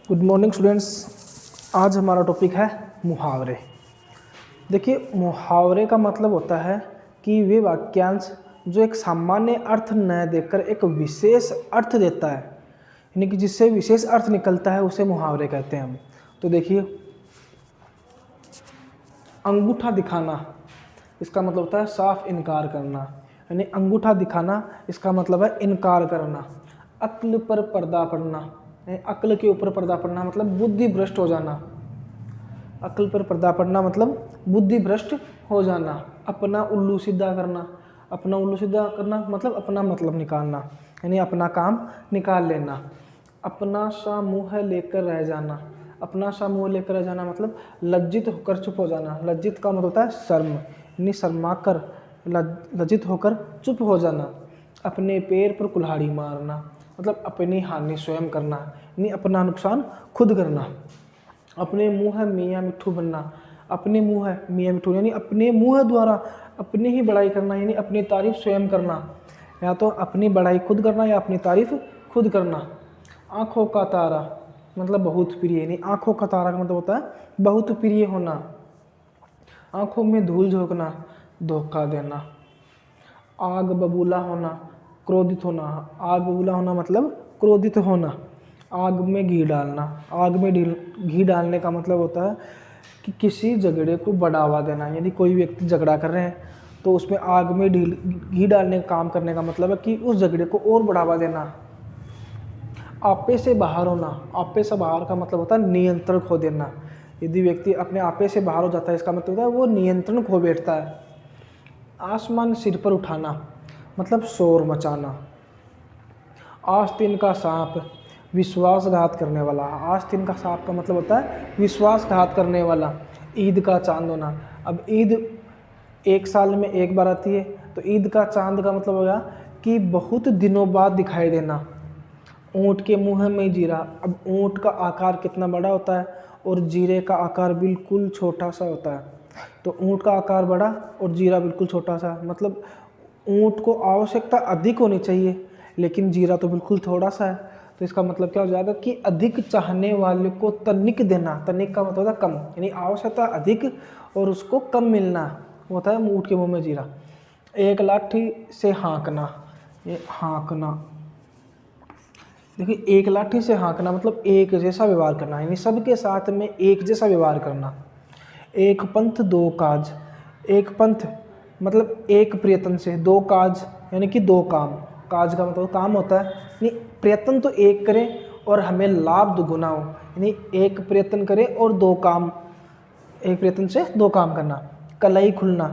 Good morning students. आज हमारा topic है मुहावरे। देखिए, मुहावरे का मतलब होता है कि वे वाक्यांश जो एक सामान्य अर्थ न देकर एक विशेष अर्थ देता है, यानी कि जिससे विशेष अर्थ निकलता है उसे मुहावरे कहते हैं हम। तो देखिए, अंगूठा दिखाना, इसका मतलब होता है साफ इनकार करना, यानी अंगूठा दिखाना इसका मतलब है इनकार करना। अक्ल पर पर्दा पड़ना, अक्ल के ऊपर पर्दा पड़ना मतलब बुद्धि भ्रष्ट हो जाना। अक्ल पर पर्दा पड़ना मतलब बुद्धि भ्रष्ट हो जाना। अपना उल्लू सीधा करना, अपना उल्लू सीधा करना मतलब अपना मतलब निकालना, यानी अपना काम निकाल लेना। अपना सा मुँह लेकर रह जाना, अपना सा मुँह लेकर रह जाना मतलब लज्जित होकर चुप हो जाना। लज्जित का मतलब होता है शर्म, यानी शर्मा कर लज्जित होकर चुप हो जाना। अपने पैर पर कुल्हाड़ी मारना मतलब अपनी हानि स्वयं करना, यानी अपना नुकसान खुद करना। अपने मुँह है मियाँ मिट्ठू बनना, अपने मुँह है मियाँ मिट्ठू यानी अपने मुँह द्वारा अपनी ही बड़ाई करना, यानी अपनी तारीफ स्वयं करना। या तो अपनी बड़ाई खुद करना या अपनी तारीफ खुद करना। आँखों का तारा मतलब बहुत प्रिय, यानी आँखों का तारा का मतलब होता है बहुत प्रिय होना। आँखों में धूल झोंकना, धोखा देना। आग बबूला होना, क्रोधित होना। आग बबूला होना मतलब क्रोधित होना। आग में घी डालना, आग में घी डालने का मतलब होता है कि किसी झगड़े को बढ़ावा देना, यानी कोई व्यक्ति झगड़ा कर रहे हैं तो उसमें आग में घी डालने का काम करने का मतलब है कि उस झगड़े को और बढ़ावा देना। आपे से बाहर होना, आपे से बाहर का मतलब होता है नियंत्रण खो देना। यदि व्यक्ति अपने आपे से बाहर हो जाता है इसका मतलब होता है वो नियंत्रण खो बैठता है। आसमान सिर पर उठाना मतलब शोर मचाना। आस्तीन का सांप विश्वासघात करने वाला। आस्तीन का सांप का मतलब होता है विश्वासघात करने वाला। ईद का चांद होना, अब ईद एक साल में एक बार आती है तो ईद का चांद का मतलब होगा कि बहुत दिनों बाद दिखाई देना। ऊँट के मुँह में जीरा, अब ऊँट का आकार कितना बड़ा होता है और जीरे का आकार बिल्कुल छोटा सा होता है। तो ऊँट का आकार बड़ा और जीरा बिल्कुल छोटा सा, मतलब ऊँट को आवश्यकता अधिक होनी चाहिए लेकिन जीरा तो बिल्कुल थोड़ा सा है। तो इसका मतलब क्या हो जाएगा कि अधिक चाहने वाले को तनिक देना। तनिक का मतलब होता है कम, यानी आवश्यकता अधिक और उसको कम मिलना, वो होता है ऊँट के मुँह में जीरा। एक लाठी से हाँकना, ये हाँकना, देखिए एक लाठी से हाँकना मतलब एक जैसा व्यवहार करना, यानी सबके साथ में एक जैसा व्यवहार करना। एक पंथ दो काज, एक पंथ मतलब एक प्रयत्न से, दो काज यानी कि दो काम। काज का मतलब काम होता है, यानी प्रयत्न तो एक करें और हमें लाभ दुगुना हो, यानी एक प्रयत्न करें और दो काम, एक प्रयत्न से दो काम करना। कलई खुलना,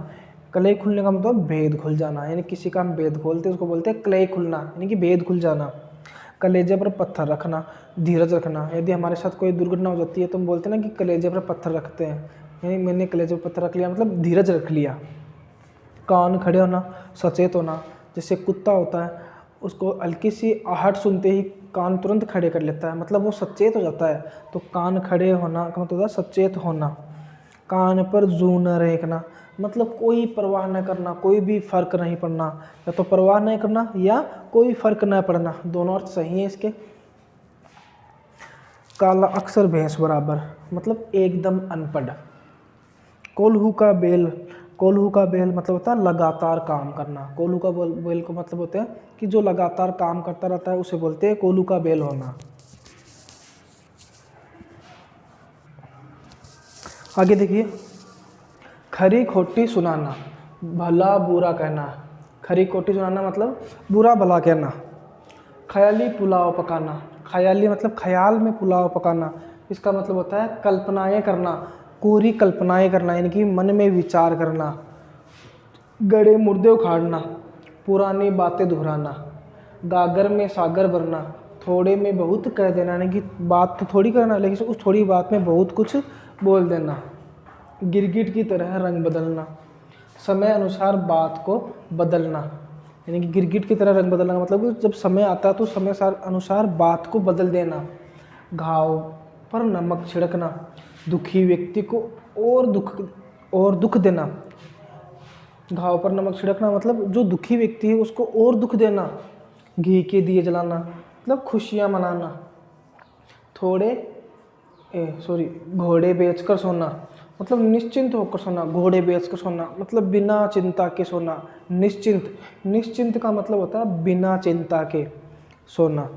कलई खुलने का मतलब भेद खुल जाना, यानी किसी का हम भेद खोलते हैं उसको बोलते हैं कलई खुलना, यानी कि भेद खुल जाना। कलेजे पर पत्थर रखना, धीरज रखना। यदि हमारे साथ कोई दुर्घटना हो जाती है तो हम बोलते हैं ना कि कलेजे पर पत्थर रखते हैं, यानी मैंने कलेजे पर पत्थर रख लिया मतलब धीरज रख लिया। कान खड़े होना, सचेत होना, जैसे कुत्ता होता है उसको हल्की सी आहट सुनते ही कान तुरंत खड़े कर लेता है, मतलब वो सचेत हो जाता है। तो कान खड़े होना का मतलब होता है सचेत होना। कान पर जू न रेंकना मतलब कोई परवाह न करना, कोई भी फर्क नहीं पड़ना, या तो परवाह नहीं करना या कोई फर्क न पड़ना, दोनों अर्थ सही है इसके। काला अक्षर भैंस बराबर मतलब एकदम अनपढ़। कोल्हू का बेल, कोल्हू का बेल मतलब होता है लगातार काम करना। कोल्हू का बेल का मतलब होता है कि जो लगातार काम करता रहता है उसे बोलते हैं कोल्हू का बेल होना। आगे देखिए, खरी खोटी सुनाना, भला बुरा कहना। खरी खोटी सुनाना मतलब बुरा भला कहना। ख्याली पुलाव पकाना, ख्याली मतलब ख्याल में पुलाव पकाना, इसका मतलब होता है कल्पनाएं करना, कोरी कल्पनाएं करना, यानी कि मन में विचार करना। गड़े मुर्दे उखाड़ना, पुरानी बातें दोहराना। गागर में सागर भरना, थोड़े में बहुत कह देना, यानी कि बात तो थोड़ी करना लेकिन उस थोड़ी बात में बहुत कुछ बोल देना। गिरगिट की तरह रंग बदलना, समय अनुसार बात को बदलना, यानी कि गिरगिट की तरह रंग बदलना मतलब जब समय आता है तो समय अनुसार बात को बदल देना। घाव पर नमक छिड़कना, दुखी व्यक्ति को और दुख देना। घाव पर नमक छिड़कना मतलब जो दुखी व्यक्ति है उसको और दुख देना। घी के दिए जलाना मतलब खुशियाँ मनाना। थोड़े घोड़े बेचकर सोना मतलब निश्चिंत होकर सोना, घोड़े बेचकर सोना मतलब बिना चिंता के सोना। निश्चिंत, निश्चिंत का मतलब होता है बिना चिंता के सोना।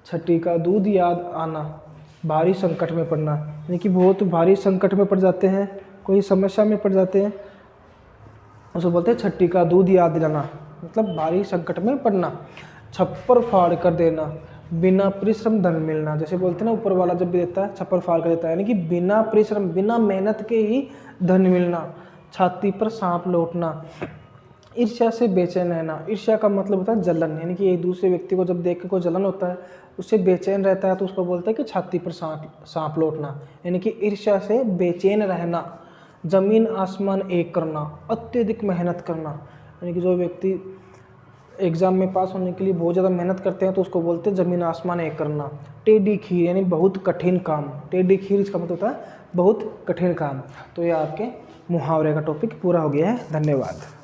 छठी का दूध याद आना, भारी संकट में पड़ना, यानी कि बहुत भारी संकट में पड़ जाते हैं, कोई समस्या में पड़ जाते हैं, उसको बोलते हैं छठी का दूध याद दिलाना, मतलब भारी संकट में पड़ना। छप्पर फाड़ कर देना, बिना परिश्रम धन मिलना, जैसे बोलते हैं ना ऊपर वाला जब भी देता है छप्पर फाड़ कर देता है, यानी कि बिना परिश्रम बिना मेहनत के ही धन मिलना। छाती पर सांप लौटना, ईर्ष्या से बेचैन रहना। ईर्ष्या का मतलब होता है जलन, यानी कि एक दूसरे व्यक्ति को जब देख के कोई जलन होता है, उससे बेचैन रहता है, तो उसको बोलते हैं कि छाती पर सांप लौटना, यानी कि ईर्ष्या से बेचैन रहना। जमीन आसमान एक करना, अत्यधिक मेहनत करना, यानी कि जो व्यक्ति एग्ज़ाम में पास होने के लिए बहुत ज़्यादा मेहनत करते हैं तो उसको बोलते हैं ज़मीन आसमान एक करना। टेढ़ी खीर यानी बहुत कठिन काम, टेढ़ी खीर इसका मतलब होता है बहुत कठिन काम। तो ये आपके मुहावरे का टॉपिक पूरा हो गया है। धन्यवाद।